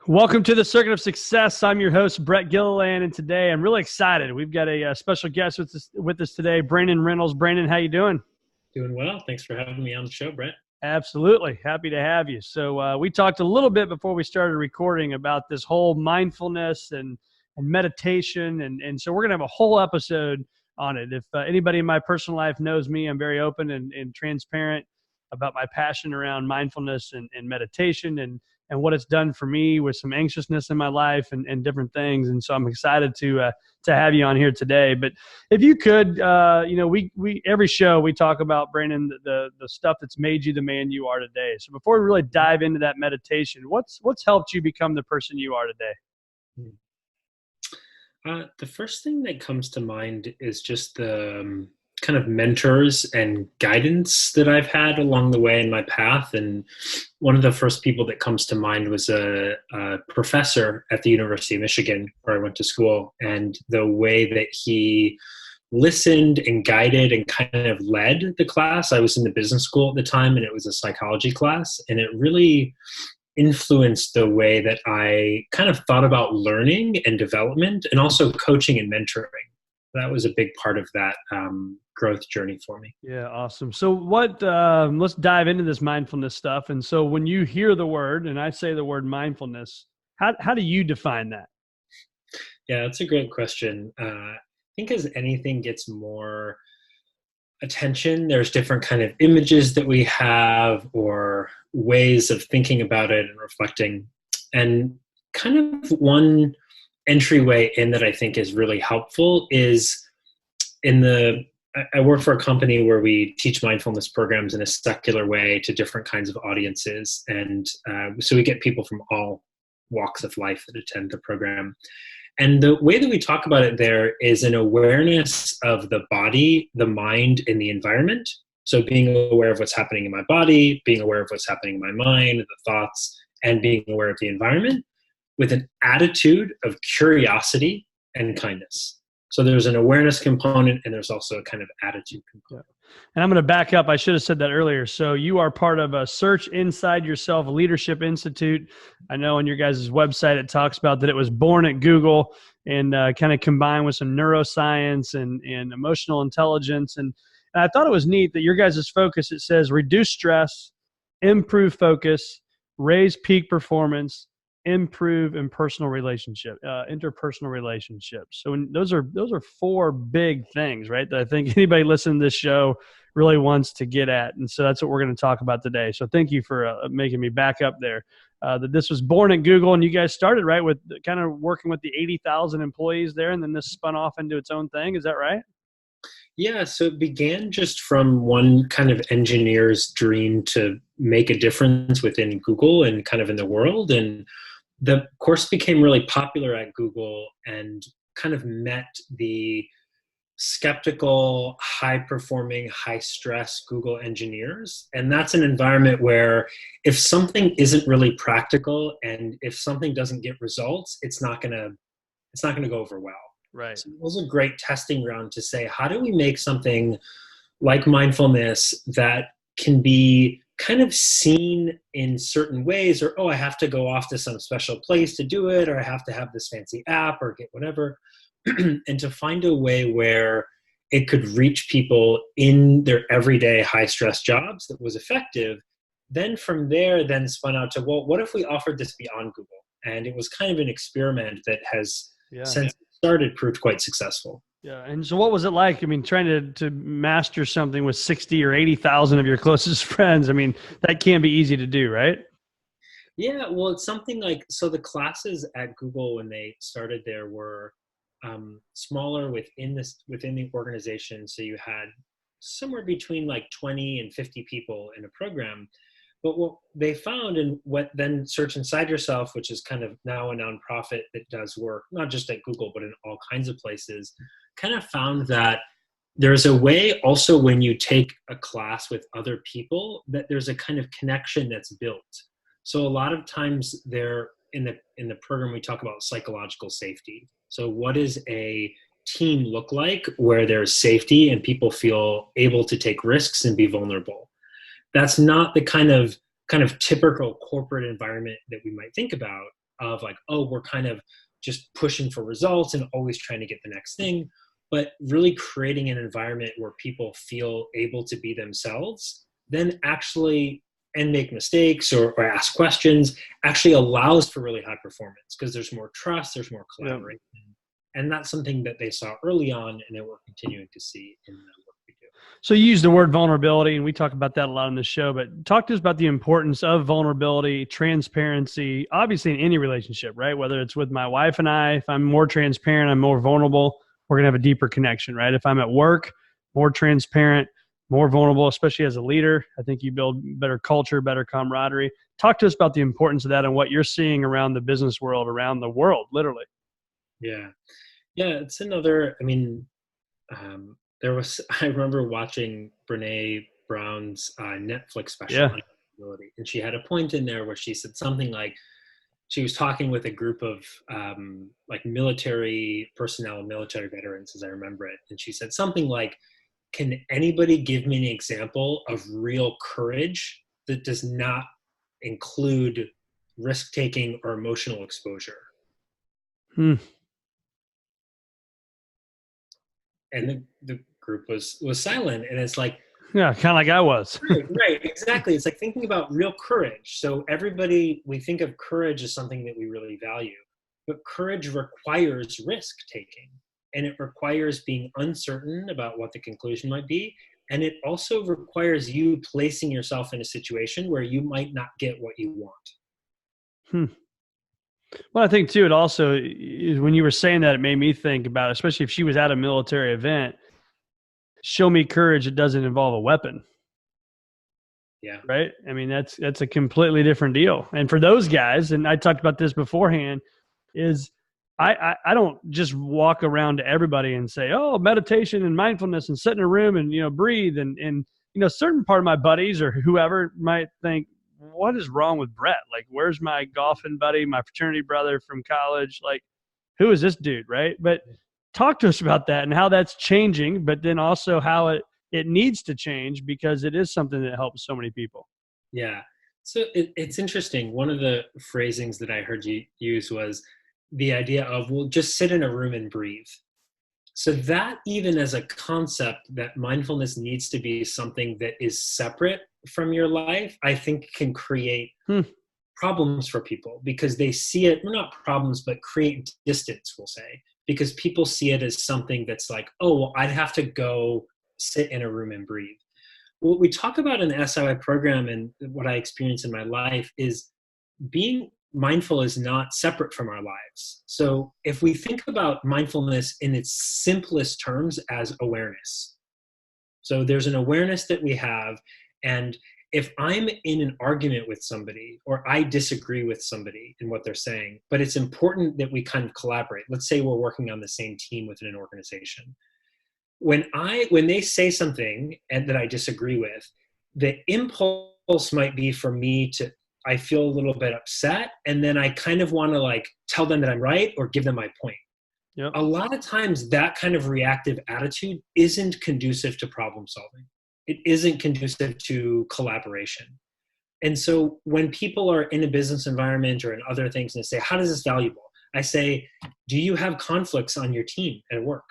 Welcome to the Circuit of Success. I'm your host, Brett Gilliland, and today I'm really excited. We've got a special guest with us today, Brandon Rennels. Brandon, how you doing? Doing well. Thanks for having me on the show, Brett. Absolutely. Happy to have you. So we talked a little bit before we started recording about this whole mindfulness and meditation, and so we're going to have a whole episode on it. If anybody in my personal life knows me, I'm very open and transparent about my passion around mindfulness and meditation and what it's done for me with some anxiousness in my life and different things. And so I'm excited to have you on here today. But if you could, we every show we talk about, Brandon, the stuff that's made you the man you are today. So before we really dive into that meditation, what's helped you become the person you are today? The first thing that comes to mind is just the kind of mentors and guidance that I've had along the way in my path. And one of the first people that comes to mind was a professor at the University of Michigan, where I went to school, and the way that he listened and guided and kind of led the class. I was in the business school at the time, and it was a psychology class, and it really influenced the way that I kind of thought about learning and development, and also coaching and mentoring. That was a big part of that growth journey for me. Yeah, awesome. So let's dive into this mindfulness stuff. And so when you hear the word, and I say the word mindfulness, how do you define that? Yeah, that's a great question. I think as anything gets more attention, there's different kind of images that we have or ways of thinking about it and reflecting. And kind of one entryway in that I think is really helpful is I work for a company where we teach mindfulness programs in a secular way to different kinds of audiences. And so we get people from all walks of life that attend the program. And the way that we talk about it there is an awareness of the body, the mind, and the environment. So being aware of what's happening in my body, being aware of what's happening in my mind, the thoughts, and being aware of the environment with an attitude of curiosity and kindness. So there's an awareness component, and there's also a kind of attitude component. And I'm going to back up. I should have said that earlier. So you are part of a Search Inside Yourself Leadership Institute. I know on your guys' website, it talks about that it was born at Google and kind of combined with some neuroscience and emotional intelligence. And I thought it was neat that your guys' focus, it says reduce stress, improve focus, raise peak performance, improve interpersonal relationships. So those are four big things, right? That I think anybody listening to this show really wants to get at. And so that's what we're going to talk about today. So thank you for making me back up there. That this was born at Google, and you guys started right with kind of working with the 80,000 employees there, and then this spun off into its own thing. Is that right? Yeah, so it began just from one kind of engineer's dream to make a difference within Google and kind of in the world. And the course became really popular at Google and kind of met the skeptical, high-performing, high-stress Google engineers. And that's an environment where if something isn't really practical and if something doesn't get results, it's not gonna go over well. Right. So it was a great testing ground to say, how do we make something like mindfulness that can be kind of seen in certain ways, or, oh, I have to go off to some special place to do it, or I have to have this fancy app or get whatever, and to find a way where it could reach people in their everyday high stress jobs that was effective. Then from there, then spun out to, well, what if we offered this beyond Google? And it was kind of an experiment that has since it started proved quite successful. Yeah. And so what was it like? I mean, trying to master something with 60 or 80,000 of your closest friends. I mean, that can't be easy to do, right? Yeah, well, it's something like, so the classes at Google when they started there were smaller within the organization. So you had somewhere between like 20 and 50 people in a program. But what they found, and what then Search Inside Yourself, which is kind of now a nonprofit that does work, not just at Google, but in all kinds of places, kind of found that there's a way also when you take a class with other people that there's a kind of connection that's built. So a lot of times there in the program, we talk about psychological safety. So what does a team look like where there's safety and people feel able to take risks and be vulnerable? That's not the kind of typical corporate environment that we might think about. of like, oh, we're kind of just pushing for results and always trying to get the next thing, but really creating an environment where people feel able to be themselves, then actually, and make mistakes or ask questions, actually allows for really high performance because there's more trust, there's more collaboration. And that's something that they saw early on and that we're continuing to see in the work we do. So you use the word vulnerability, and we talk about that a lot on the show, but talk to us about the importance of vulnerability, transparency, obviously in any relationship, right? Whether it's with my wife and I, if I'm more transparent, I'm more vulnerable, we're going to have a deeper connection, right? If I'm at work, more transparent, more vulnerable, especially as a leader, I think you build better culture, better camaraderie. Talk to us about the importance of that and what you're seeing around the business world, around the world, literally. Yeah. Yeah. It's another, I mean, I remember watching Brene Brown's Netflix special Yeah. on vulnerability, and she had a point in there where she said something like, she was talking with a group of like military personnel, military veterans, as I remember it. And she said something like, can anybody give me an example of real courage that does not include risk taking or emotional exposure? Hmm. And the group was silent. And it's like, Yeah, kind of like I was. right, exactly. It's like thinking about real courage. So everybody, we think of courage as something that we really value, but courage requires risk taking, and it requires being uncertain about what the conclusion might be. And it also requires you placing yourself in a situation where you might not get what you want. Hmm. Well, I think too, it also, when you were saying that, it made me think about, especially if she was at a military event, show me courage. It doesn't involve a weapon. Yeah. Right. I mean, that's a completely different deal. And for those guys, and I talked about this beforehand, is I don't just walk around to everybody and say, oh, meditation and mindfulness and sit in a room and, breathe. And, certain part of my buddies or whoever might think, what is wrong with Brett? Like, where's my golfing buddy, my fraternity brother from college? Like, who is this dude? Right. But talk to us about that and how that's changing, but then also how it needs to change because it is something that helps so many people. Yeah. So it's interesting. One of the phrasings that I heard you use was the idea of, well, just sit in a room and breathe. So that, even as a concept, that mindfulness needs to be something that is separate from your life, I think can create problems for people because they see it, well, not problems, but create distance, we'll say, because people see it as something that's like, oh, well, I'd have to go sit in a room and breathe. What we talk about in the SIYLI program and what I experience in my life is being mindful is not separate from our lives. So if we think about mindfulness in its simplest terms as awareness, so there's an awareness that we have, and if I'm in an argument with somebody or I disagree with somebody in what they're saying, but it's important that we kind of collaborate. Let's say we're working on the same team within an organization. When they say something and that I disagree with, the impulse might be for me to, I feel a little bit upset, and then I kind of want to like tell them that I'm right or give them my point. Yep. A lot of times that kind of reactive attitude isn't conducive to problem solving. It isn't conducive to collaboration. And so when people are in a business environment or in other things and they say, how is this valuable? I say, do you have conflicts on your team at work?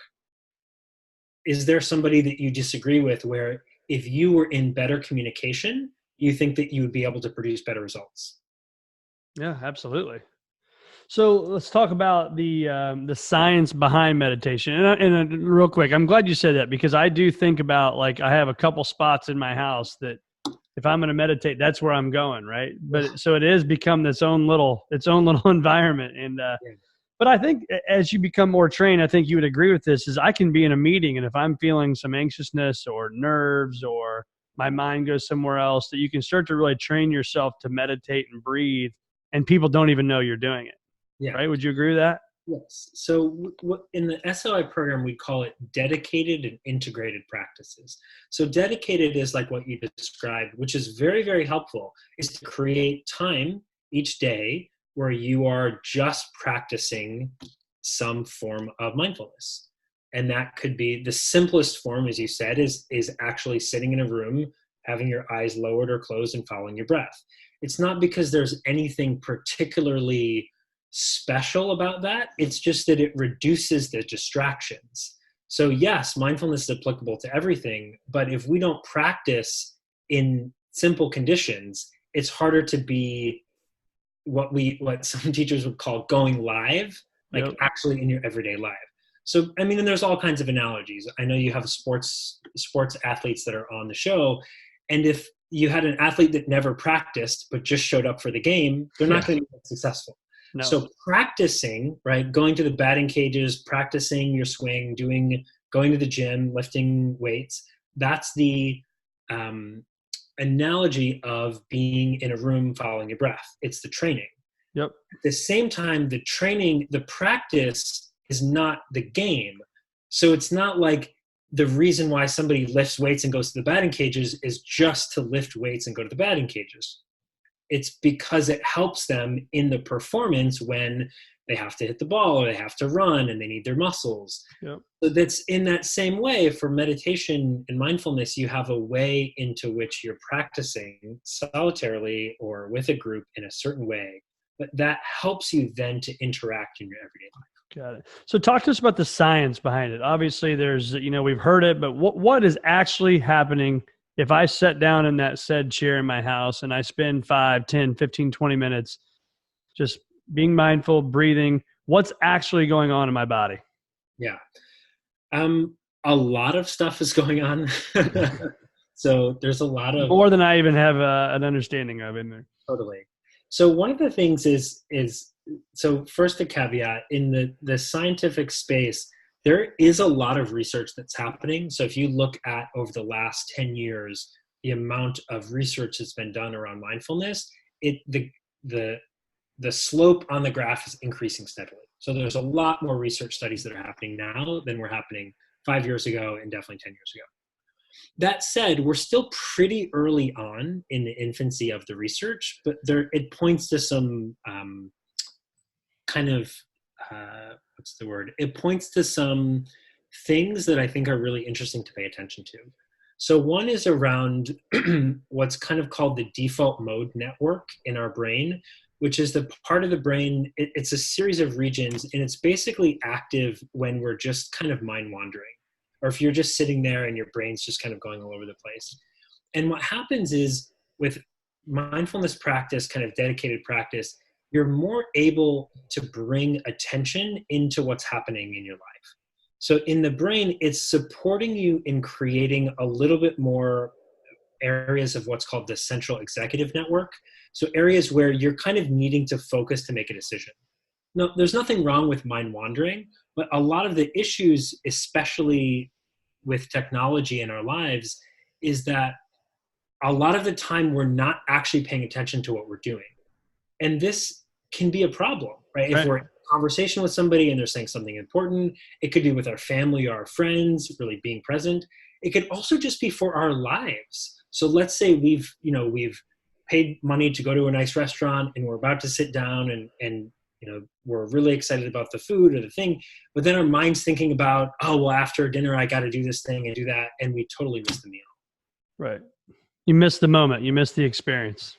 Is there somebody that you disagree with where if you were in better communication, you think that you would be able to produce better results? Yeah, absolutely. So let's talk about the science behind meditation. And real quick, I'm glad you said that because I do think about, like, I have a couple spots in my house that if I'm going to meditate, that's where I'm going. Right. But so it has become its own little environment. And, but I think as you become more trained, I think you would agree with this, is I can be in a meeting, and if I'm feeling some anxiousness or nerves or my mind goes somewhere else, that you can start to really train yourself to meditate and breathe, and people don't even know you're doing it. Yeah. Right? Would you agree with that? Yes. So in the SIYLI program, we call it dedicated and integrated practices. So dedicated is like what you described, which is very, very helpful, is to create time each day where you are just practicing some form of mindfulness. And that could be the simplest form, as you said, is actually sitting in a room, having your eyes lowered or closed and following your breath. It's not because there's anything particularly special about that. It's just that it reduces the distractions. So yes, mindfulness is applicable to everything, but if we don't practice in simple conditions, it's harder to be what some teachers would call going live, like Yep. actually in your everyday life. So, I mean, and there's all kinds of analogies. I know you have sports athletes that are on the show. And if you had an athlete that never practiced, but just showed up for the game, they're not going to be successful. No. So practicing, right, going to the batting cages, practicing your swing, going to the gym, lifting weights, that's the analogy of being in a room following your breath. It's the training. Yep. At the same time, the practice is not the game. So it's not like the reason why somebody lifts weights and goes to the batting cages is just to lift weights and go to the batting cages. It's because it helps them in the performance when they have to hit the ball or they have to run and they need their muscles. Yep. So that's in that same way for meditation and mindfulness, you have a way into which you're practicing solitarily or with a group in a certain way, but that helps you then to interact in your everyday life. Got it. So talk to us about the science behind it. Obviously there's, we've heard it, but what is actually happening if I sat down in that said chair in my house and I spend 5, 10, 15, 20 minutes just being mindful, breathing, what's actually going on in my body? Yeah. A lot of stuff is going on. So there's a lot of more than I even have an understanding of in there. Totally. So one of the things is so first a caveat in the scientific space, there is a lot of research that's happening. So if you look at over the last 10 years, the amount of research that's been done around mindfulness, the slope on the graph is increasing steadily. So there's a lot more research studies that are happening now than were happening 5 years ago and definitely 10 years ago. That said, we're still pretty early on in the infancy of the research, but it points to some It points to some things that I think are really interesting to pay attention to. So one is around what's kind of called the default mode network in our brain, which is the part of the brain, it's a series of regions, and it's basically active when we're just kind of mind wandering, or if you're just sitting there and your brain's just kind of going all over the place. And what happens is with mindfulness practice, kind of dedicated practice, you're more able to bring attention into what's happening in your life. So in the brain, it's supporting you in creating a little bit more areas of what's called the central executive network. So areas where you're kind of needing to focus to make a decision. No, there's nothing wrong with mind wandering, but a lot of the issues, especially with technology in our lives, is that a lot of the time we're not actually paying attention to what we're doing. And this can be a problem, right? If we're in a conversation with somebody and they're saying something important, it could be with our family or our friends, really being present. It could also just be for our lives. So let's say we've paid money to go to a nice restaurant and we're about to sit down and we're really excited about the food or the thing, but then our mind's thinking about, oh, well, after dinner, I got to do this thing and do that. And we totally miss the meal. Right. You miss the moment. You miss the experience.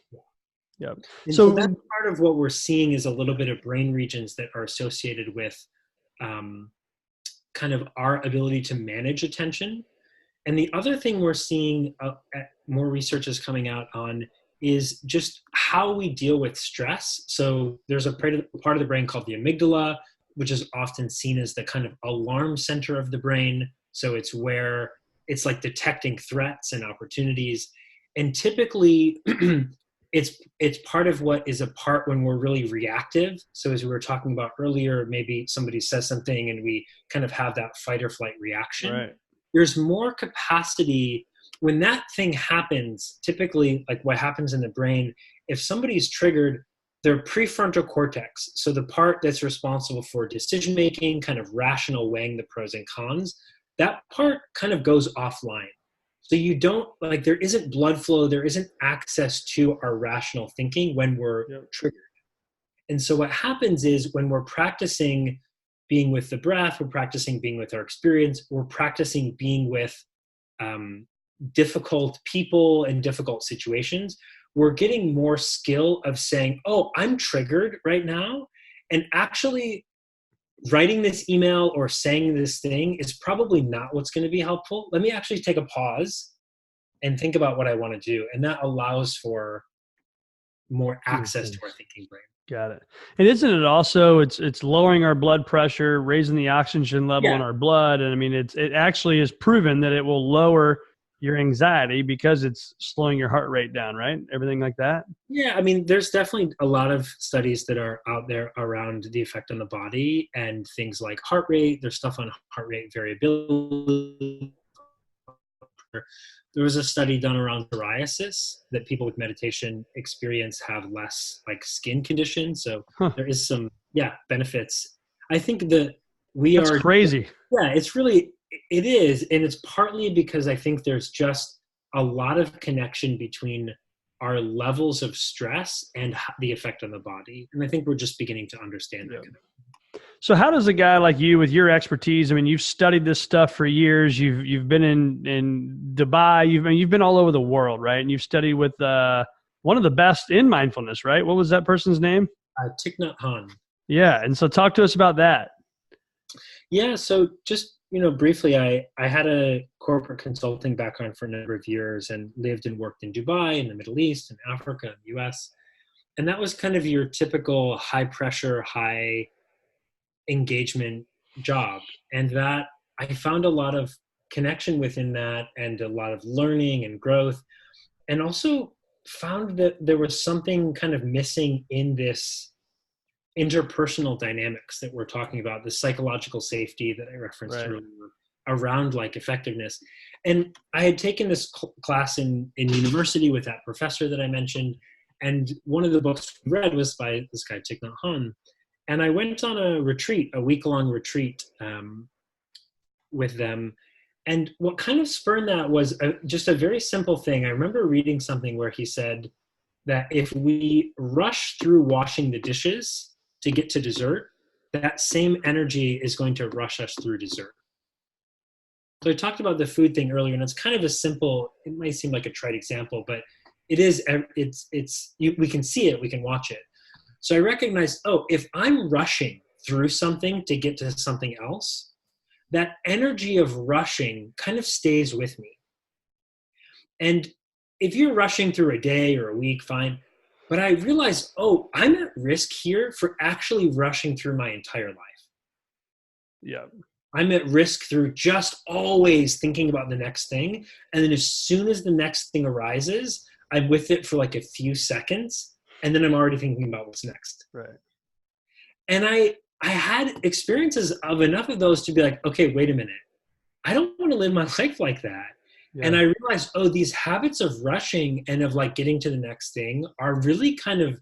Yep. So that's part of what we're seeing is a little bit of brain regions that are associated with kind of our ability to manage attention. And the other thing we're seeing more research is coming out on is just how we deal with stress. So there's a part of the brain called the amygdala, which is often seen as the kind of alarm center of the brain. So it's where it's like detecting threats and opportunities. And typically it's part of what is a part when we're really reactive. So as we were talking about earlier, maybe somebody says something and we kind of have that fight or flight reaction. Right. There's more capacity when that thing happens. Typically, like what happens in the brain, if somebody's triggered, their prefrontal cortex, so the part that's responsible for decision making, kind of rational weighing the pros and cons, that part kind of goes offline. So you don't, like, there isn't blood flow, there isn't access to our rational thinking when we're triggered. And so what happens is when we're practicing being with the breath, we're practicing being with our experience, we're practicing being with difficult people and difficult situations, we're getting more skill of saying, oh, I'm triggered right now, And actually writing this email or saying this thing is probably not what's going to be helpful. Let me actually take a pause and think about what I want to do. And that allows for more access to our thinking brain. Got it. And isn't it also, it's lowering our blood pressure, raising the oxygen level in our blood. And I mean, it actually is proven that it will lower your anxiety because it's slowing your heart rate down, right? Everything like that. Yeah, I mean, there's definitely a lot of studies that are out there around the effect on the body and things like heart rate. There's stuff on heart rate variability. There was a study done around psoriasis that people with meditation experience have less like skin conditions. So there is some, benefits. I think that That's crazy. Yeah, it is. And it's partly because I think there's just a lot of connection between our levels of stress and the effect on the body. And I think we're just beginning to understand that. So how does a guy like you with your expertise, I mean, you've studied this stuff for years, you've been in Dubai, you've been all over the world, right? And you've studied with one of the best in mindfulness, right? What was that person's name? Thich Nhat Hanh. Yeah. And so talk to us about that. Yeah. So just, briefly, I had a corporate consulting background for a number of years and lived and worked in Dubai, in the Middle East, in Africa, in the US. And that was kind of your typical high pressure, high engagement job. And that I found a lot of connection within that and a lot of learning and growth. And also found that there was something kind of missing in this interpersonal dynamics that we're talking about, the psychological safety that I referenced earlier around like effectiveness. And I had taken this class in university with that professor that I mentioned. And one of the books we read was by this guy, Thich Nhat Hanh. And I went on a retreat, a week-long retreat with them. And what kind of spurred that was just a very simple thing. I remember reading something where he said that if we rush through washing the dishes to get to dessert, that same energy is going to rush us through dessert. So I talked about the food thing earlier, and it's kind of a simple, it might seem like a trite example, but it is, we can see it, we can watch it. So I recognized, if I'm rushing through something to get to something else, that energy of rushing kind of stays with me. And if you're rushing through a day or a week, fine. But I realized, I'm at risk here for actually rushing through my entire life. Yeah. I'm at risk through just always thinking about the next thing. And then as soon as the next thing arises, I'm with it for like a few seconds. And then I'm already thinking about what's next. Right. And I had experiences of enough of those to be like, okay, wait a minute. I don't want to live my life like that. Yeah. And I realized, these habits of rushing and of like getting to the next thing are really kind of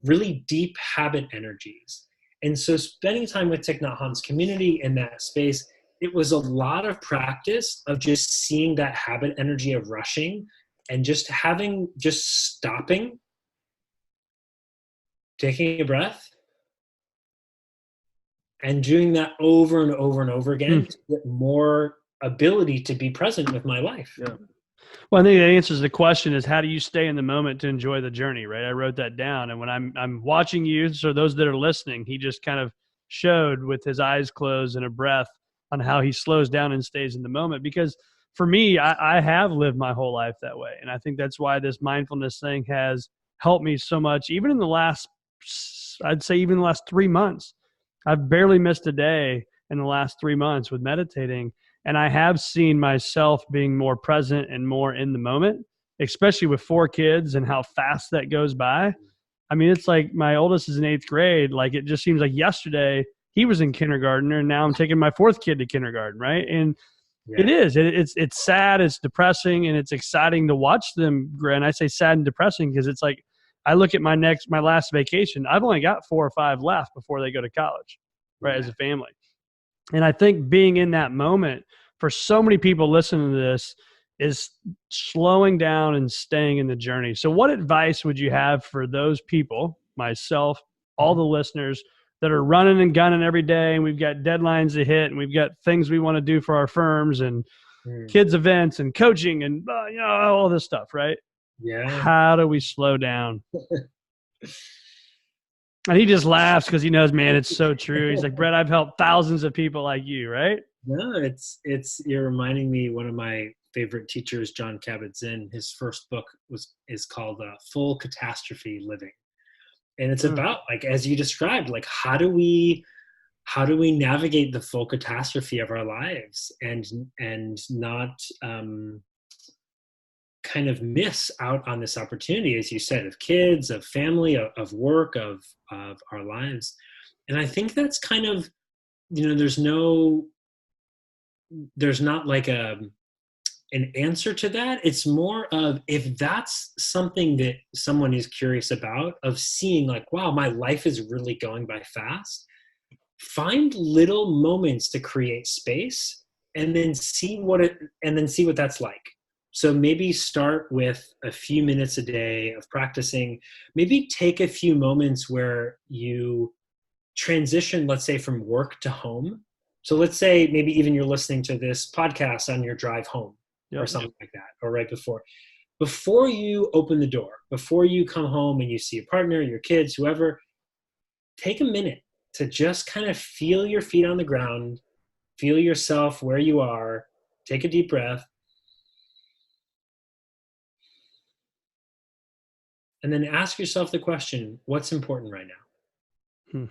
really deep habit energies. And so spending time with Thich Nhat Hanh's community in that space, it was a lot of practice of just seeing that habit energy of rushing and just stopping, taking a breath, and doing that over and over and over again to get more ability to be present with my life. Yeah. Well, I think that answers the question is how do you stay in the moment to enjoy the journey, right? I wrote that down. And when I'm watching you, so those that are listening, he just kind of showed with his eyes closed and a breath on how he slows down and stays in the moment. Because for me, I have lived my whole life that way. And I think that's why this mindfulness thing has helped me so much, even in the last, I'd say even the last 3 months. I've barely missed a day in the last 3 months with meditating. And I have seen myself being more present and more in the moment, especially with 4 kids and how fast that goes by. I mean, it's like my oldest is in 8th grade. Like it just seems like yesterday he was in kindergarten and now I'm taking my 4th kid to kindergarten. Right. And it's sad, it's depressing, and it's exciting to watch them grow. And I say sad and depressing because it's like, I look at my last vacation, I've only got 4 or 5 left before they go to college, right. As a family. And I think being in that moment for so many people listening to this is slowing down and staying in the journey. So what advice would you have for those people, myself, all the listeners that are running and gunning every day, and we've got deadlines to hit and we've got things we want to do for our firms and kids events and coaching and all this stuff, right? Yeah. How do we slow down? And he just laughs because he knows, man, it's so true. He's like, Brett, I've helped thousands of people like you, right? No, you're reminding me, one of my favorite teachers, John Kabat-Zinn, his first book is called Full Catastrophe Living. And it's about, like, as you described, like, how do we navigate the full catastrophe of our lives and not kind of miss out on this opportunity, as you said, of kids, of family, of work, of our lives. And I think that's kind of, there's not like an answer to that. It's more of, if that's something that someone is curious about, of seeing like, wow, my life is really going by fast, find little moments to create space and then see what that's like. So maybe start with a few minutes a day of practicing. Maybe take a few moments where you transition, let's say, from work to home. So let's say maybe even you're listening to this podcast on your drive home, or something like that, or right before you open the door, before you come home and you see a partner, your kids, whoever, take a minute to just kind of feel your feet on the ground, feel yourself where you are, take a deep breath, and then ask yourself the question, what's important right now?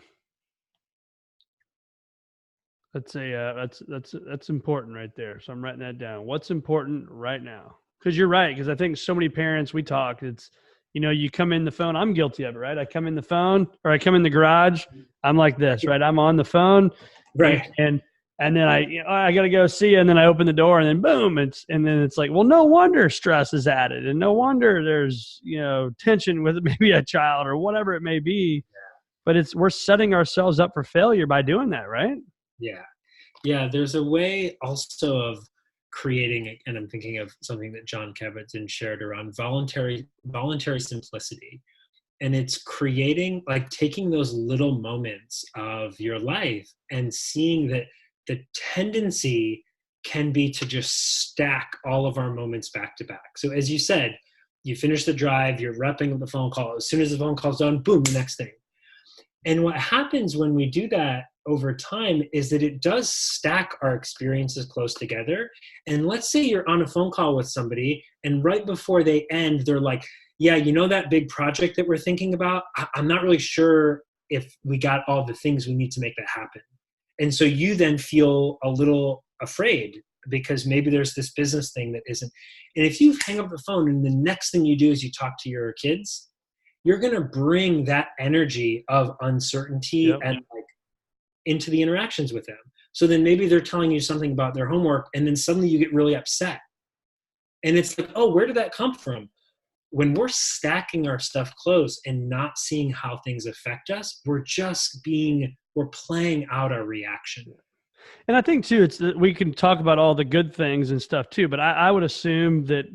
That's important right there. So I'm writing that down. What's important right now? Because you're right. Because I think so many parents, we talk, it's, you come in the phone. I'm guilty of it, right? I come in the phone, or I come in the garage. I'm like this, right? I'm on the phone, right? And then I got to go see you. And then I open the door, and then boom, and then it's like, well, no wonder stress is added, and no wonder there's tension with maybe a child or whatever it may be. But we're setting ourselves up for failure by doing that, right? Yeah. There's a way also of creating, and I'm thinking of something that John Kabat-Zinn shared around voluntary simplicity. And it's creating, like, taking those little moments of your life and seeing that the tendency can be to just stack all of our moments back to back. So as you said, you finish the drive, you're wrapping up the phone call. As soon as the phone call's done, boom, the next thing. And what happens when we do that over time is that it does stack our experiences close together. And let's say you're on a phone call with somebody, and right before they end, they're like, yeah, that big project that we're thinking about, I'm not really sure if we got all the things we need to make that happen. And so you then feel a little afraid because maybe there's this business thing that isn't. And if you hang up the phone and the next thing you do is you talk to your kids, you're going to bring that energy of uncertainty and like into the interactions with them. So then maybe they're telling you something about their homework, and then suddenly you get really upset. And it's like, oh, where did that come from? When we're stacking our stuff close and not seeing how things affect us, we're playing out our reaction. And I think too, we can talk about all the good things and stuff too, but I would assume that,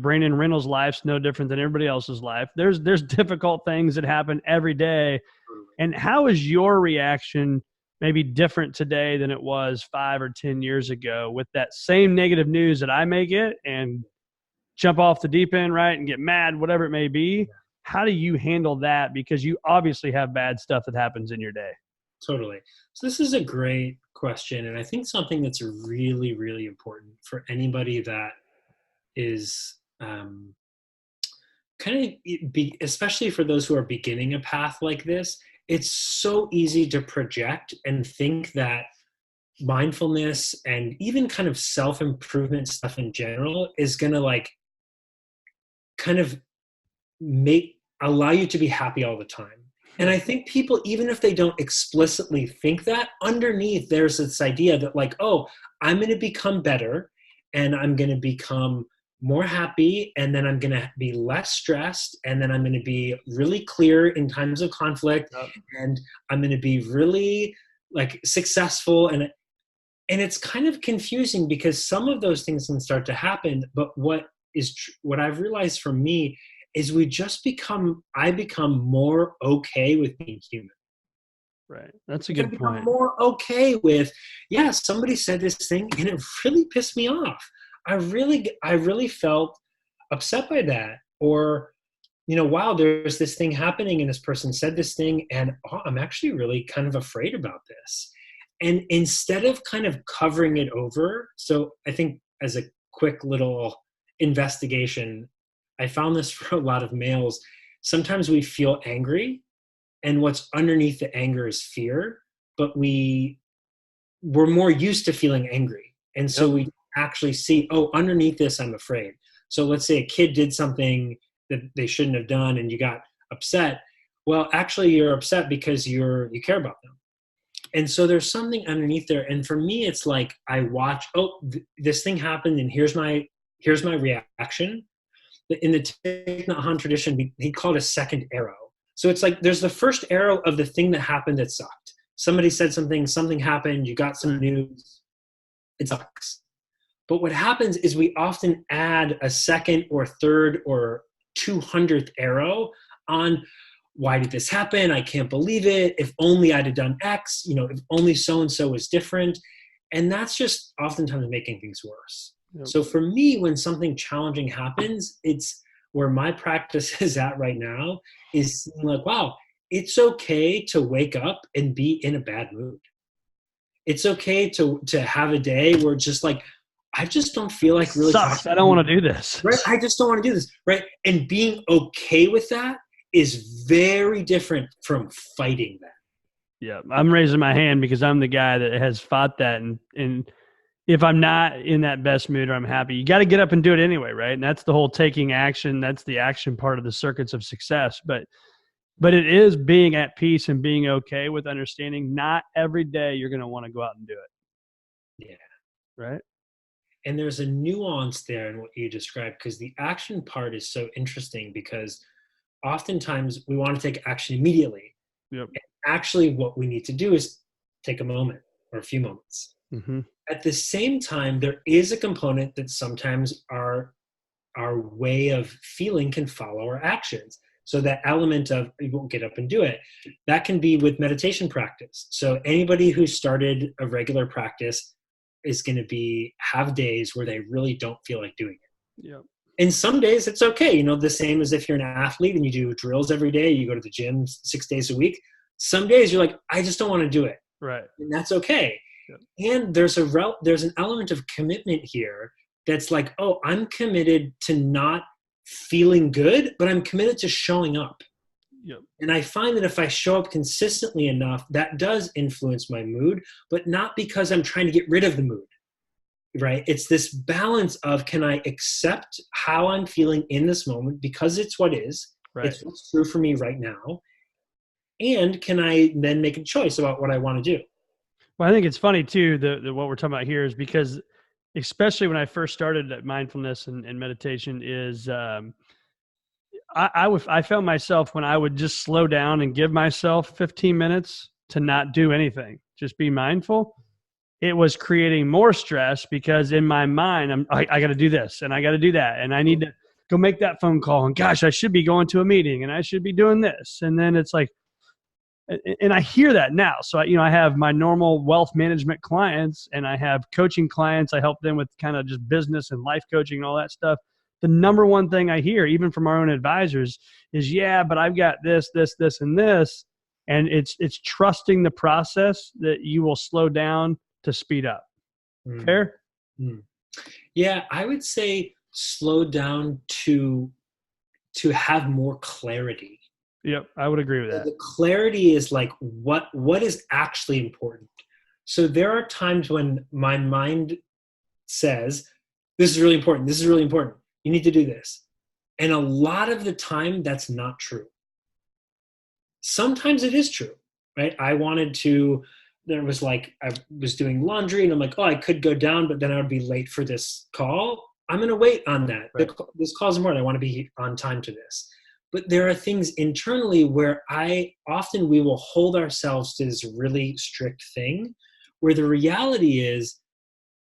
Brandon Rennels' life's no different than everybody else's life. There's difficult things that happen every day. And how is your reaction maybe different today than it was 5 or 10 years ago with that same negative news that I may get and jump off the deep end, right, and get mad, whatever it may be? How do you handle that? Because you obviously have bad stuff that happens in your day. Totally. So this is a great question, and I think something that's really, really important for anybody that is especially for those who are beginning a path like this. It's so easy to project and think that mindfulness and even kind of self-improvement stuff in general is going to like kind of allow you to be happy all the time. And I think people, even if they don't explicitly think that, underneath there's this idea that like, oh, I'm going to become better and I'm going to become more happy, and then I'm going to be less stressed, and then I'm going to be really clear in times of conflict, and I'm going to be really like successful. And it's kind of confusing because some of those things can start to happen. But what I've realized for me is I become more okay with being human. Right. That's a good point. More okay with, somebody said this thing and it really pissed me off. I really felt upset by that. Or wow, there's this thing happening and this person said this thing, and I'm actually really kind of afraid about this. And instead of kind of covering it over, so I think as a quick little investigation, I found this for a lot of males. Sometimes we feel angry, and what's underneath the anger is fear, but we're more used to feeling angry. And so Yep. we actually see, oh, underneath this, I'm afraid. So let's say a kid did something that they shouldn't have done and you got upset. Well, actually you're upset because you care about them. And so there's something underneath there. And for me, it's like I watch, this thing happened and here's my reaction. In the Thich Nhat Hanh tradition, he called it a second arrow. So it's like there's the first arrow of the thing that happened that sucked. Somebody said something happened, you got some news, it sucks. But what happens is we often add a second or third or 200th arrow on, why did this happen? I can't believe it. If only I'd have done X, if only so-and-so was different. And that's just oftentimes making things worse. Yep. So for me, when something challenging happens, it's where my practice is at right now is like, wow, it's okay to wake up and be in a bad mood. It's okay to have a day where it's just like, I just don't feel like really sucks. I don't want to do this. Right? I just don't want to do this. Right? And being okay with that is very different from fighting that. Yeah. I'm raising my hand because I'm the guy that has fought that. And if I'm not in that best mood or I'm happy, you got to get up and do it anyway. Right. And that's the whole taking action. That's the action part of the circuits of success. But it is being at peace and being okay with understanding not every day you're going to want to go out and do it. Yeah. Right. And there's a nuance there in what you described, because the action part is so interesting because oftentimes we want to take action immediately. Yep. And actually what we need to do is take a moment or a few moments. Mm-hmm. At the same time, there is a component that sometimes our way of feeling can follow our actions. So that element of we won't get up and do it, that can be with meditation practice. So anybody who started a regular practice is going to have days where they really don't feel like doing it. Yep. And some days it's okay. The same as if you're an athlete and you do drills every day, you go to the gym 6 days a week. Some days you're like, I just don't want to do it. Right. And that's okay. Yep. And there's an element of commitment here that's like, oh, I'm committed to not feeling good, but I'm committed to showing up. Yep. And I find that if I show up consistently enough, that does influence my mood, but not because I'm trying to get rid of the mood, right? It's this balance of, can I accept how I'm feeling in this moment because it's what is, right. It's what's true for me right now. And can I then make a choice about what I want to do? Well, I think it's funny too, what we're talking about here is because, especially when I first started at mindfulness and meditation, is I found myself when I would just slow down and give myself 15 minutes to not do anything, just be mindful. It was creating more stress because in my mind, I got to do this and I got to do that. And I need to go make that phone call. And gosh, I should be going to a meeting and I should be doing this. And then it's like, and I hear that now. So, I have my normal wealth management clients and I have coaching clients. I help them with kind of just business and life coaching and all that stuff. The number one thing I hear, even from our own advisors, is, yeah, but I've got this, this, this, and this. And it's trusting the process that you will slow down to speed up. Fair? Yeah, I would say slow down to have more clarity. Yep, I would agree with that. The clarity is like what is actually important. So there are times when my mind says, this is really important. This is really important. You need to do this. And a lot of the time that's not true. Sometimes it is true, right? I was doing laundry and I'm like, oh, I could go down, but then I would be late for this call. I'm going to wait on that. Right. This call is important. I want to be on time to this. But there are things internally where we will hold ourselves to this really strict thing, where the reality is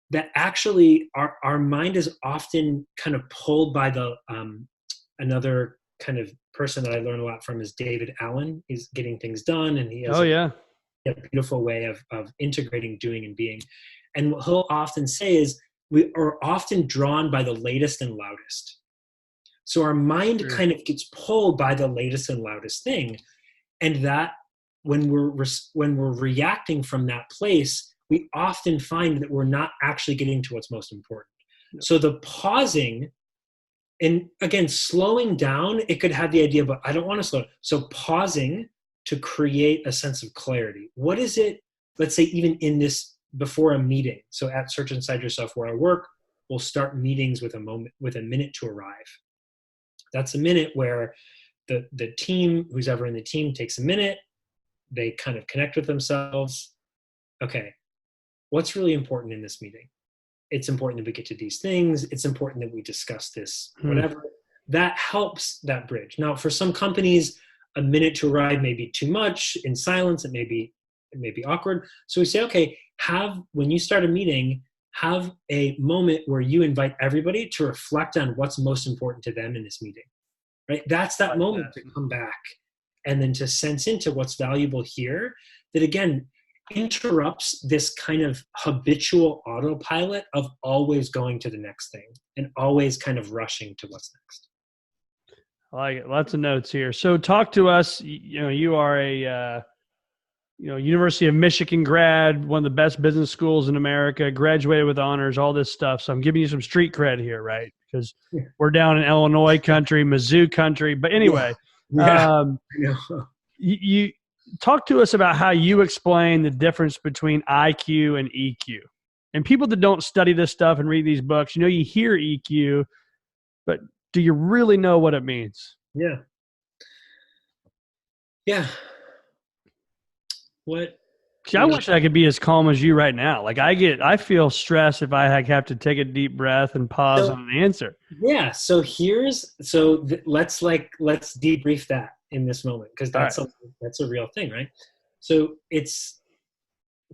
that actually our mind is often kind of pulled by another kind of person that I learn a lot from is David Allen. He's getting things done, and he has a beautiful way of integrating doing and being. And what he'll often say is we are often drawn by the latest and loudest. So our mind Sure. kind of gets pulled by the latest and loudest thing. And that when we're reacting from that place, we often find that we're not actually getting to what's most important. Yep. So the pausing, and again, slowing down, it could have the idea, but I don't want to slow down. So pausing to create a sense of clarity. What is it, let's say even in this, before a meeting. So at Search Inside Yourself where I work, we'll start meetings with a minute to arrive. That's a minute where the team, who's ever in the team, takes a minute. They kind of connect with themselves. Okay, what's really important in this meeting? It's important that we get to these things. It's important that we discuss this, whatever. That helps that bridge. Now, for some companies, a minute to arrive may be too much. In silence, it may be awkward. So we say, okay, when you start a meeting, have a moment where you invite everybody to reflect on what's most important to them in this meeting, right? That's that moment to come back and then to sense into what's valuable here, that again, interrupts this kind of habitual autopilot of always going to the next thing and always kind of rushing to what's next. I like it. Lots of notes here. So talk to us. You are a University of Michigan grad, one of the best business schools in America, graduated with honors, all this stuff. So I'm giving you some street cred here, right? Because we're down in Illinois country, Mizzou country. But anyway, you talk to us about how you explain the difference between IQ and EQ. And people that don't study this stuff and read these books, you hear EQ, but do you really know what it means? Yeah. What? See, I wish I could be as calm as you right now. Like I feel stressed if I have to take a deep breath and pause on an answer. Yeah. So let's debrief that in this moment, because that's a real thing, right? So it's,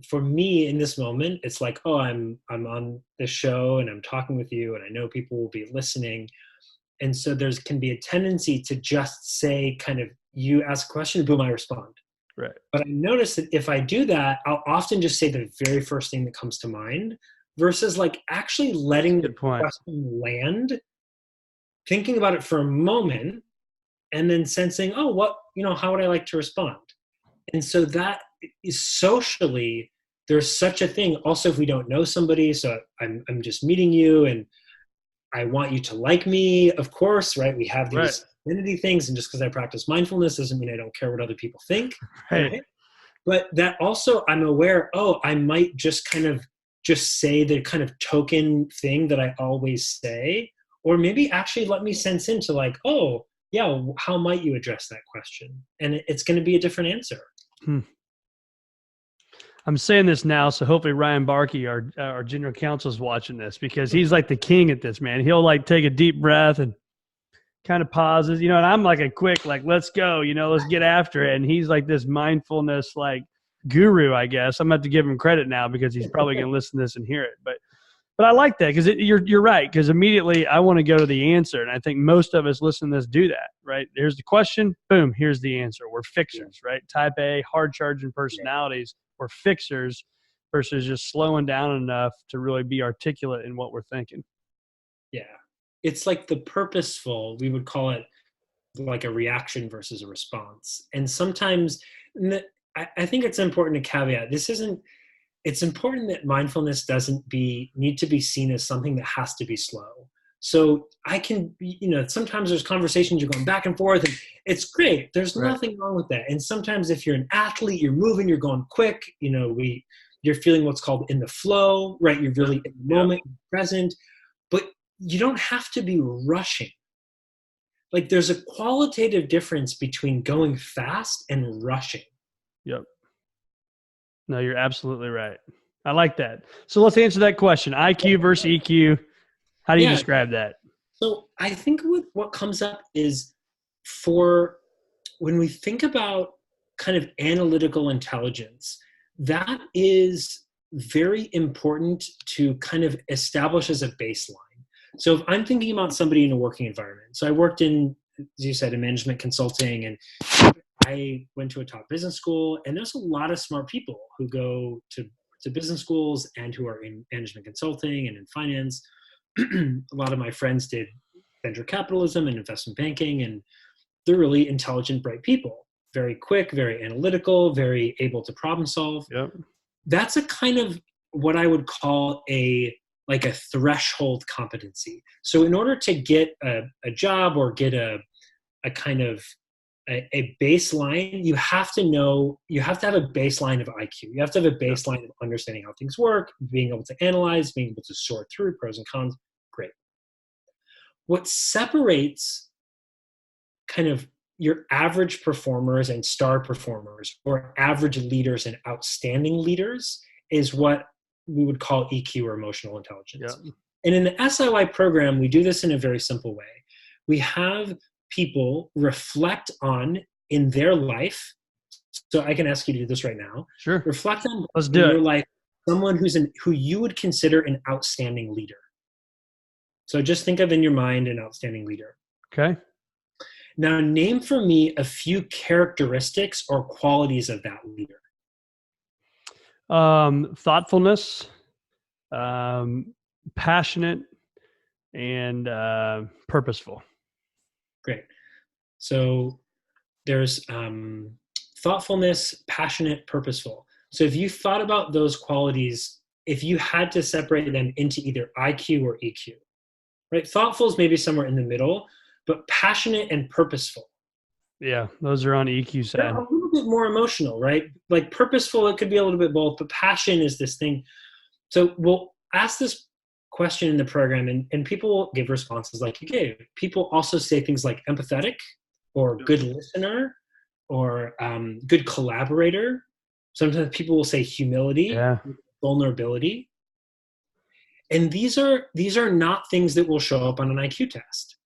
for me in this moment, it's like, oh, I'm on the show and I'm talking with you and I know people will be listening. And so can be a tendency to just say, kind of, you ask a question, boom, I respond. Right. But I notice that if I do that, I'll often just say the very first thing that comes to mind, versus like actually letting the question land, thinking about it for a moment, and then sensing, oh, how would I like to respond? And so that is socially, there's such a thing. Also, if we don't know somebody, so I'm just meeting you and I want you to like me, of course, right? We have these identity things, and just because I practice mindfulness doesn't mean I don't care what other people think. Right? But that also, I'm aware, I might just say the kind of token thing that I always say, or maybe actually let me sense into like, oh, yeah, how might you address that question? And it's going to be a different answer. I'm saying this now, so hopefully Ryan Barkey, our general counsel, is watching this, because he's like the king at this, man. He'll like take a deep breath and kind of pauses, and I'm like a quick, like, let's go, let's get after it. And he's like this mindfulness, like, guru, I guess. I'm going to have to give him credit now, because he's probably going to listen to this and hear it. But I like that, because you're right, because immediately I want to go to the answer. And I think most of us listening to this do that, right? Here's the question, boom, here's the answer. We're fixers, right? Type A, hard charging personalities. We're fixers versus just slowing down enough to really be articulate in what we're thinking. Yeah. It's like the purposeful, we would call it like a reaction versus a response. And sometimes, I think it's important to caveat, it's important that mindfulness doesn't need to be seen as something that has to be slow. So I can, sometimes there's conversations, you're going back and forth, and it's great. There's nothing wrong with that. And sometimes if you're an athlete, you're moving, you're going quick, you're feeling what's called in the flow, right? You're really in the moment, present, but you don't have to be rushing. Like, there's a qualitative difference between going fast and rushing. Yep. No, you're absolutely right. I like that. So let's answer that question. IQ versus EQ. How do you describe that? So I think what comes up is, for when we think about kind of analytical intelligence, that is very important to kind of establish as a baseline. So if I'm thinking about somebody in a working environment, so I worked in, as you said, in management consulting, and I went to a top business school, and there's a lot of smart people who go to business schools and who are in management consulting and in finance. A lot of my friends did venture capitalism and investment banking, and they're really intelligent, bright people, very quick, very analytical, very able to problem solve. Yep. That's a kind of what I would call a threshold competency. So in order to get a job or get a kind of a baseline, you have to have a baseline of IQ. You have to have a baseline of understanding how things work, being able to analyze, being able to sort through pros and cons. Great. What separates kind of your average performers and star performers, or average leaders and outstanding leaders, is what we would call EQ, or emotional intelligence. Yep. And in the SIYLI program, we do this in a very simple way. We have people reflect on in their life. So I can ask you to do this right now. Sure. Reflect on Let's do your it. life, someone who you would consider an outstanding leader. So just think of in your mind an outstanding leader. Okay. Now name for me a few characteristics or qualities of that leader. Thoughtfulness, passionate, and purposeful. Great. So there's thoughtfulness, passionate, purposeful. So if you thought about those qualities, if you had to separate them into either IQ or EQ, right? Thoughtful is maybe somewhere in the middle, but passionate and purposeful. Yeah, those are on EQ side. They're a little bit more emotional, right? Like purposeful, it could be a little bit both, but passion is this thing. So we'll ask this question in the program, and people will give responses like you gave. People also say things like empathetic, or good listener, or good collaborator. Sometimes people will say humility, vulnerability. And these are not things that will show up on an IQ test.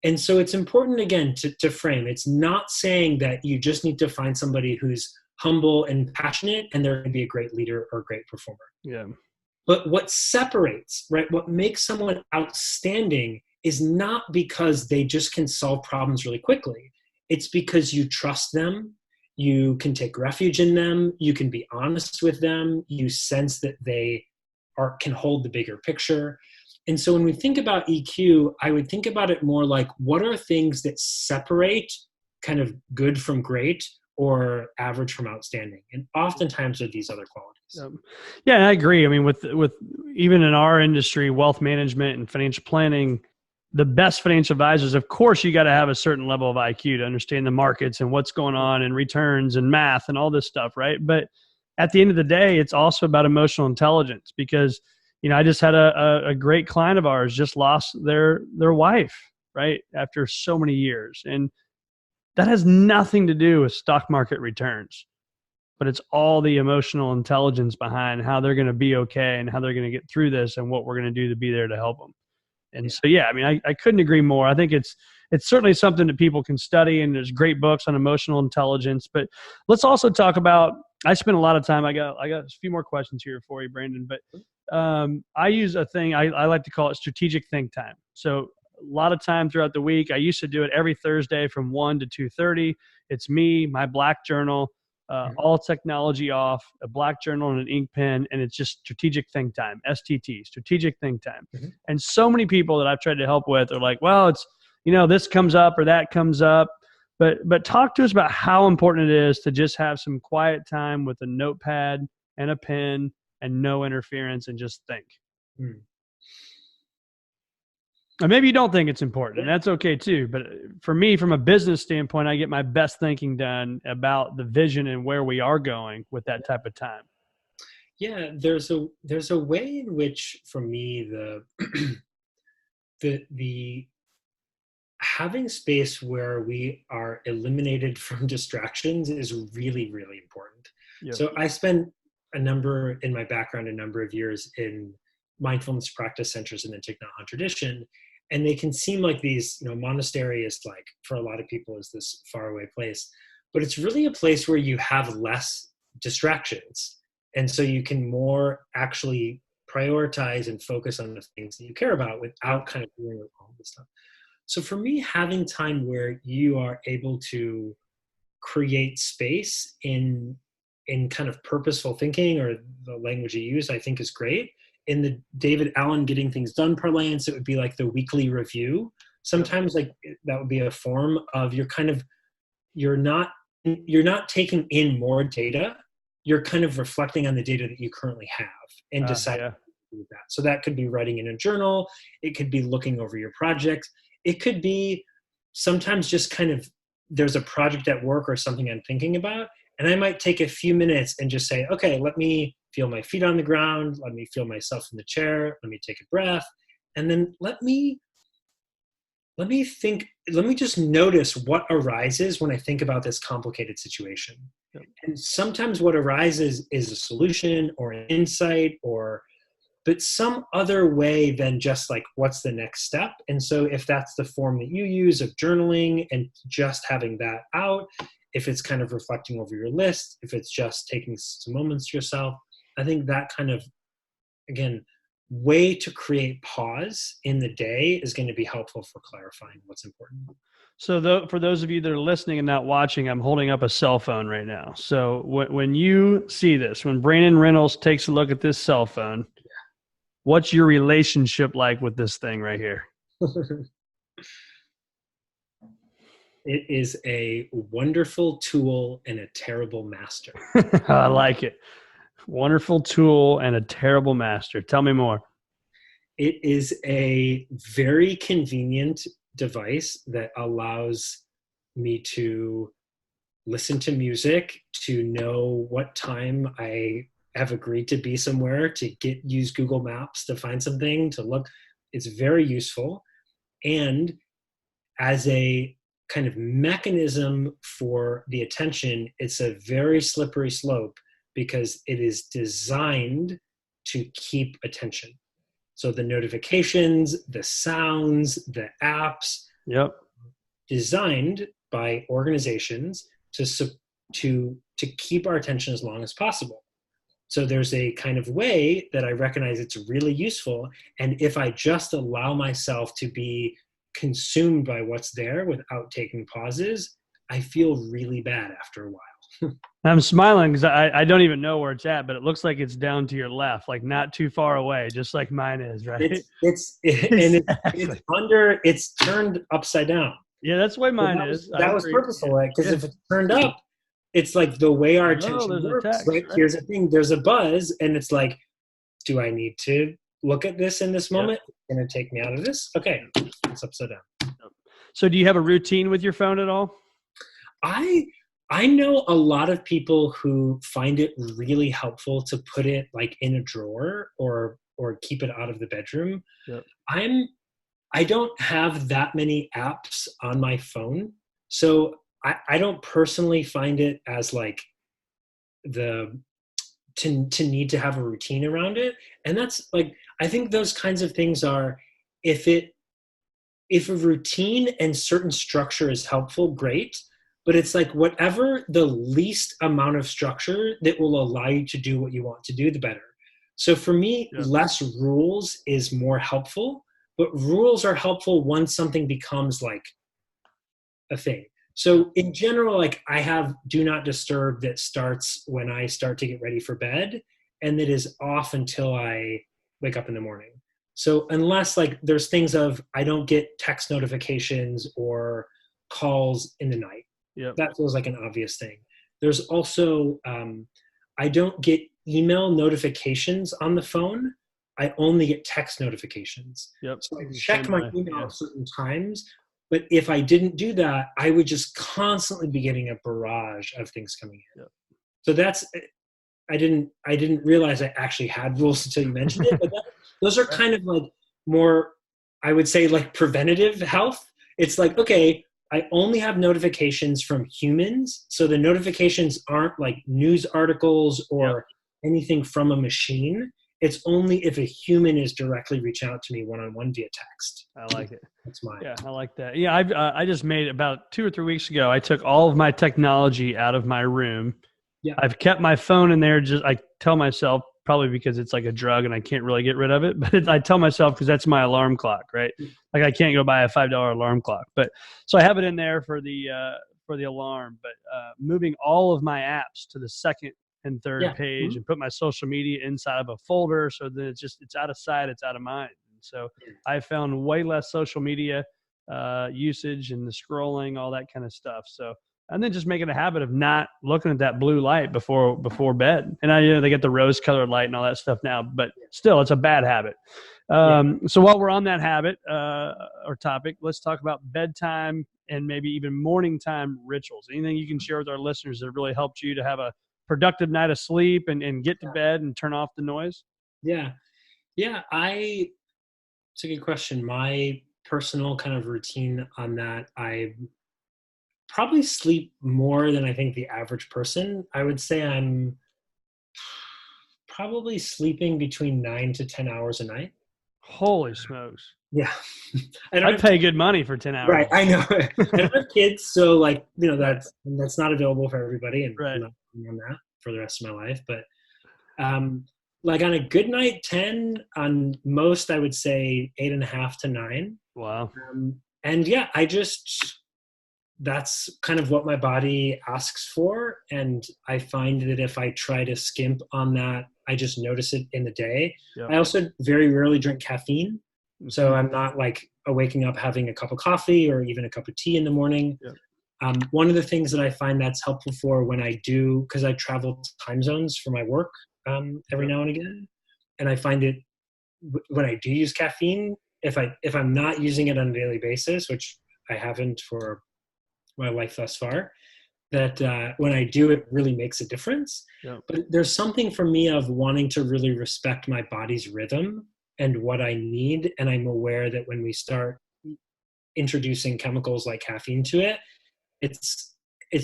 And so it's important, again, to frame. It's not saying that you just need to find somebody who's humble and passionate and they're going to be a great leader or a great performer. Yeah. But what separates, right, what makes someone outstanding is not because they just can solve problems really quickly. It's because you trust them, you can take refuge in them, you can be honest with them, you sense that they can hold the bigger picture. And so when we think about EQ, I would think about it more like, what are things that separate kind of good from great or average from outstanding? And oftentimes are these other qualities. Yeah, I agree. I mean, with even in our industry, wealth management and financial planning, the best financial advisors, of course, you got to have a certain level of IQ to understand the markets and what's going on and returns and math and all this stuff, right? But at the end of the day, it's also about emotional intelligence, because I just had a great client of ours just lost their wife, right, after so many years. And that has nothing to do with stock market returns, but it's all the emotional intelligence behind how they're going to be okay and how they're going to get through this and what we're going to do to be there to help them. And so, yeah, I mean, I couldn't agree more. I think it's certainly something that people can study, and there's great books on emotional intelligence. But let's also talk about, I spent a lot of time, I got a few more questions here for you, Brandon, but I use a thing, I like to call it strategic think time. So a lot of time throughout the week, I used to do it every Thursday from 1 to 2:30. It's me, my black journal, all technology off, a black journal and an ink pen, and it's just strategic think time, STT, strategic think time. Mm-hmm. And so many people that I've tried to help with are like, well, it's, this comes up or that comes up. But talk to us about how important it is to just have some quiet time with a notepad and a pen and no interference and just think. Mm. And maybe you don't think it's important, and that's okay too. But for me, from a business standpoint, I get my best thinking done about the vision and where we are going with that type of time. Yeah, there's a way in which, for me, the having space where we are eliminated from distractions is really, really important. Yep. So I spent a number of years in mindfulness practice centers in the Thich Nhat Hanh tradition. And they can seem like these, monastery is like, for a lot of people, is this faraway place, but it's really a place where you have less distractions. And so you can more actually prioritize and focus on the things that you care about without kind of doing all this stuff. So for me, having time where you are able to create space in kind of purposeful thinking, or the language you use, I think is great. In the David Allen Getting Things Done parlance, it would be like the weekly review. sometimes like that would be a form of you're not taking in more data. You're kind of reflecting on the data that you currently have and deciding Yeah. to do that. So that could be writing in a journal. It could be looking over your projects. It could be sometimes just kind of, there's a project at work or something I'm thinking about, and I might take a few minutes and just say, okay, let me feel my feet on the ground. Let me feel myself in the chair. Let me take a breath. And then let me think, let me just notice what arises when I think about this complicated situation. Yep. And sometimes what arises is a solution or an insight but some other way than just like, what's the next step? And so if that's the form that you use of journaling and just having that out, if it's kind of reflecting over your list, if it's just taking some moments to yourself, I think that kind of, again, way to create pause in the day is going to be helpful for clarifying what's important. So for those of you that are listening and not watching, I'm holding up a cell phone right now. So when you see this, when Brandon Rennels takes a look at this cell phone, what's your relationship like with this thing right here? It is a wonderful tool and a terrible master. I like it. Wonderful tool and a terrible master. Tell me more. It is a very convenient device that allows me to listen to music, to know what time I have agreed to be somewhere, to use Google Maps to find something, to look. It's very useful. And as a kind of mechanism for the attention, it's a very slippery slope because it is designed to keep attention. So the notifications, the sounds, the apps, Yep, designed by organizations to keep our attention as long as possible. So there's a kind of way that I recognize it's really useful. And if I just allow myself to be consumed by what's there without taking pauses, I feel really bad after a while. I'm smiling because I don't even know where it's at, but it looks like it's down to your left, like not too far away, just like mine is, right? It's turned upside down. Yeah, that's the way mine So is. that was purposeful, right? Because if it's turned up, it's like the way our attention works, text, right? Here's the thing, there's a buzz, and it's like, do I need to look at this in this moment? It's going to take me out of this? Okay, it's upside down. So do you have a routine with your phone at all? I know a lot of people who find it really helpful to put it like in a drawer or keep it out of the bedroom. Yep. I don't have that many apps on my phone, so I don't personally find it as like to need to have a routine around it. And that's like, I think those kinds of things are, if a routine and certain structure is helpful, great. But it's like whatever the least amount of structure that will allow you to do what you want to do, the better. So for me, less rules is more helpful, but rules are helpful once something becomes like a thing. So in general, like I have do not disturb that starts when I start to get ready for bed, and that is off until I wake up in the morning. So unless like there's things of I don't get text notifications or calls in the night. Yep. That feels like an obvious thing. There's also, I don't get email notifications on the phone. I only get text notifications. Yep. So I check my email at certain times, but if I didn't do that, I would just constantly be getting a barrage of things coming in. Yep. So that's, I didn't realize I actually had rules until you mentioned it, but those are kind of like more, I would say like preventative health. It's like, okay, I only have notifications from humans. So the notifications aren't like news articles or anything from a machine. It's only if a human is directly reaching out to me one-on-one via text. I like it. That's mine. Yeah, I like that. Yeah, I just made about 2 or 3 weeks ago. I took all of my technology out of my room. Yeah. I've kept my phone in there. Just I tell myself, probably because it's like a drug and I can't really get rid of it, but I tell myself because that's my alarm clock, right? Like I can't go buy a $5 alarm clock, but so I have it in there for the alarm. But moving all of my apps to the second and third page and put my social media inside of a folder, so that it's out of sight, it's out of mind. And so I found way less social media. usage and the scrolling, all that kind of stuff. So, and then just making a habit of not looking at that blue light before bed. And they get the rose colored light and all that stuff now, but still it's a bad habit. So while we're on that habit or topic, let's talk about bedtime and maybe even morning time rituals. Anything you can share with our listeners that really helped you to have a productive night of sleep and get to bed and turn off the noise? Yeah. It's a good question. My personal kind of routine on that, I probably sleep more than I think the average person. I would say I'm probably sleeping between 9 to 10 hours a night. Holy smokes. Yeah. I'd pay good money for 10 hours. Right. I know. I don't have kids, so that's not available for everybody, and right. I'm not on that for the rest of my life. But like on a good night, 10. On most, I would say 8.5 to 9. Wow. And yeah, that's kind of what my body asks for. And I find that if I try to skimp on that, I just notice it in the day. Yep. I also very rarely drink caffeine. Mm-hmm. So I'm not like waking up having a cup of coffee or even a cup of tea in the morning. Yep. One of the things that I find that's helpful for when I do, because I travel time zones for my work every now and again. And I find it when I do use caffeine, if I'm not using it on a daily basis, which I haven't for my life thus far, that when I do, it really makes a difference. Yep. But there's something for me of wanting to really respect my body's rhythm and what I need. And I'm aware that when we start introducing chemicals like caffeine to it, it's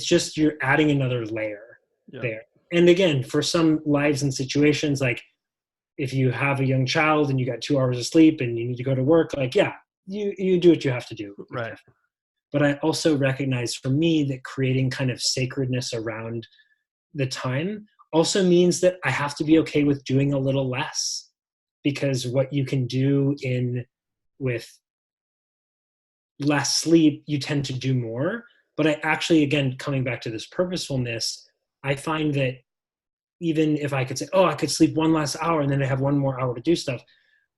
just you're adding another layer there. And again, for some lives and situations, like if you have a young child and you got 2 hours of sleep and you need to go to work, like, yeah, you do what you have to do. Right. But I also recognize for me that creating kind of sacredness around the time also means that I have to be okay with doing a little less, because what you can do with less sleep, you tend to do more. But I actually, again, coming back to this purposefulness, I find that even if I could say, I could sleep one last hour and then I have one more hour to do stuff.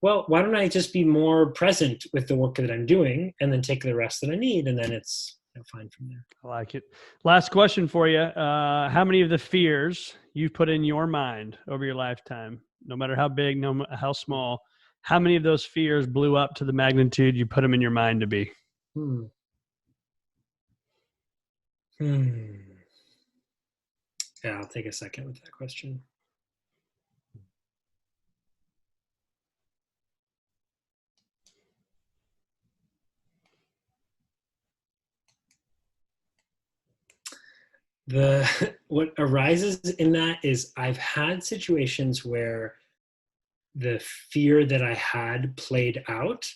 Well, why don't I just be more present with the work that I'm doing and then take the rest that I need, and then it's fine from there. I like it. Last question for you. How many of the fears you've put in your mind over your lifetime, no matter how big, no matter how small, how many of those fears blew up to the magnitude you put them in your mind to be? Yeah, I'll take a second with that question. What arises in that is I've had situations where the fear that I had played out,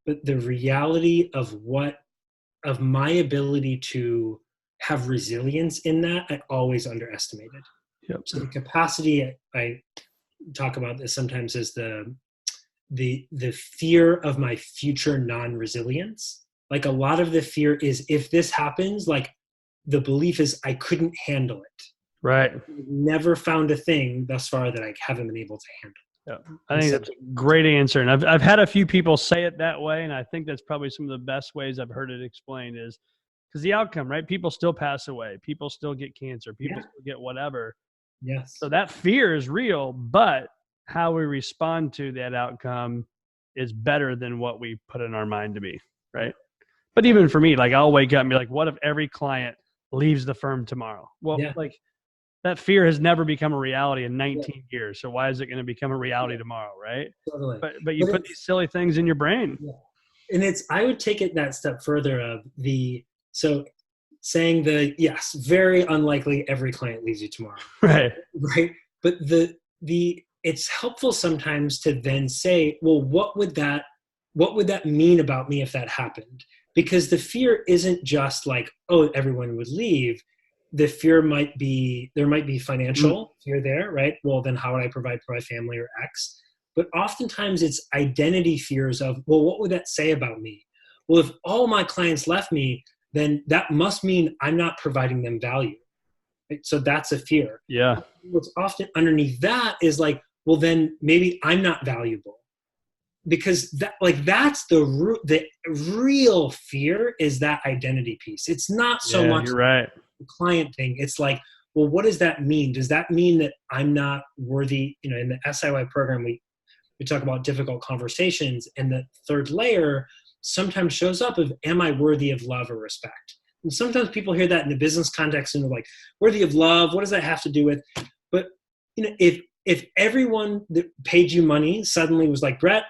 but the reality of my ability to have resilience in that, I always underestimated. Yep. So the capacity, I talk about this sometimes, as the fear of my future non-resilience. Like a lot of the fear is, if this happens, like the belief is I couldn't handle it. Right. I've never found a thing thus far that I haven't been able to handle. Yeah, I think that's a great answer. And I've had a few people say it that way. And I think that's probably some of the best ways I've heard it explained, is because the outcome, right? People still pass away. People still get cancer. People still get whatever. Yes. So that fear is real, but how we respond to that outcome is better than what we put in our mind to be, right? But even for me, like I'll wake up and be like, what if every client leaves the firm tomorrow? Well, like that fear has never become a reality in 19 years. So why is it going to become a reality tomorrow, right? Totally. But you put these silly things in your brain. Yeah. And I would take it that step further so saying yes, very unlikely every client leaves you tomorrow. Right. Right. But it's helpful sometimes to then say, well, what would that mean about me if that happened? Because the fear isn't just like, everyone would leave. The fear there might be financial fear there, right? Well, then how would I provide for my family or X? But oftentimes it's identity fears of, well, what would that say about me? Well, if all my clients left me, then that must mean I'm not providing them value. Right? So that's a fear. Yeah. What's often underneath that is like, well, then maybe I'm not valuable. because that's the root. The real fear is that identity piece. It's not so much you're right. the client thing. It's like, well, what does that mean? Does that mean that I'm not worthy? In the SIY program, we talk about difficult conversations, and the third layer sometimes shows up of, am I worthy of love or respect? And sometimes people hear that in the business context and they're like, worthy of love, what does that have to do with? But if everyone that paid you money suddenly was like, Brett,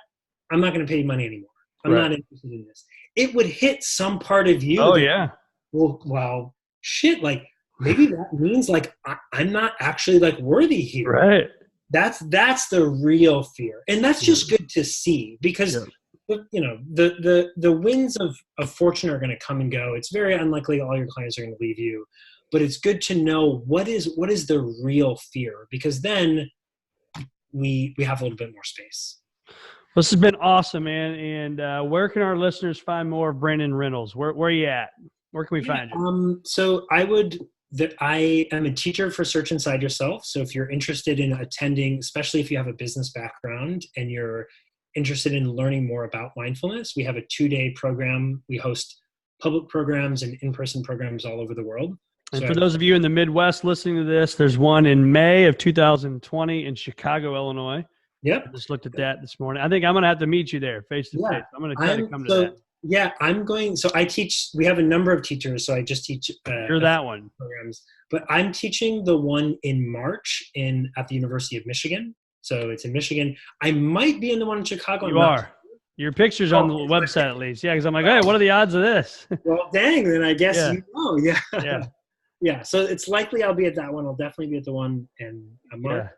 I'm not going to pay you money anymore. I'm not interested in this. It would hit some part of you. Oh, yeah. Well, shit, like maybe that means like I'm not actually like worthy here. Right. That's the real fear. And that's just good to see, because the winds of fortune are going to come and go. It's very unlikely all your clients are going to leave you, but it's good to know what is the real fear, because then we have a little bit more space. Well, this has been awesome, man. And where can our listeners find more of Brandon Rennels? Where are you at? Where can we find you? So I am a teacher for Search Inside Yourself. So if you're interested in attending, especially if you have a business background and you're interested in learning more about mindfulness, we have a 2-day program. We host public programs and in-person programs all over the world. And for those of you in the Midwest listening to this, there's one in May of 2020 in Chicago, Illinois. Yep. I just looked at that this morning. I think I'm going to have to meet you there face to face. I'm going to try to come to that. Yeah, I'm going. So I teach, we have a number of teachers. So I just teach. You're that one. Programs, but I'm teaching the one in March at the University of Michigan. So it's in Michigan. I might be in the one in Chicago. You are. Your picture's on the website at least. Yeah, because I'm like, hey, what are the odds of this? Well, dang, then I guess Yeah. Yeah, so it's likely I'll be at that one. I'll definitely be at the one in March.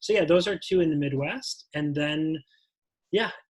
So yeah, those are 2 in the Midwest. And then,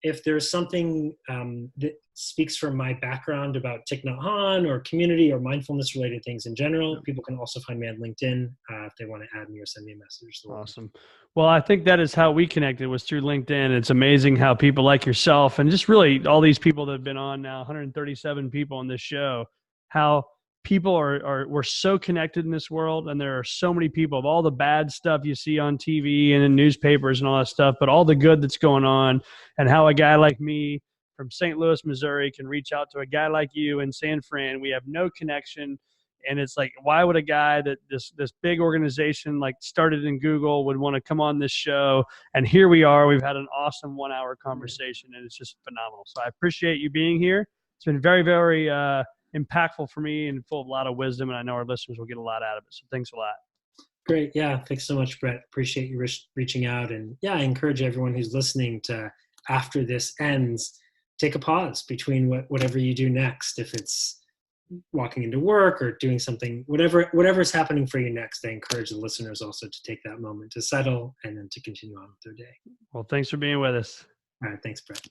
if there's something that speaks from my background about Thich Nhat Hanh or community or mindfulness related things in general, people can also find me on LinkedIn if they want to add me or send me a message. Awesome. Well, I think that is how we connected, was through LinkedIn. It's amazing how people like yourself and just really all these people that have been on now, 137 people on this show, how people we're so connected in this world, and there are so many people of all the bad stuff you see on TV and in newspapers and all that stuff, but all the good that's going on, and how a guy like me from St. Louis, Missouri can reach out to a guy like you in San Fran. We have no connection. And it's like, why would a guy that this big organization like started in Google would want to come on this show? And here we are. We've had an awesome 1-hour conversation, and it's just phenomenal. So I appreciate you being here. It's been very, very impactful for me and full of a lot of wisdom, and I know our listeners will get a lot out of it. So thanks a lot. Great. Yeah. Thanks so much, Brett. Appreciate you reaching out. And I encourage everyone who's listening to, after this ends, take a pause between whatever you do next. If it's walking into work or doing something, whatever's happening for you next, I encourage the listeners also to take that moment to settle and then to continue on with their day. Well, thanks for being with us. All right. Thanks, Brett.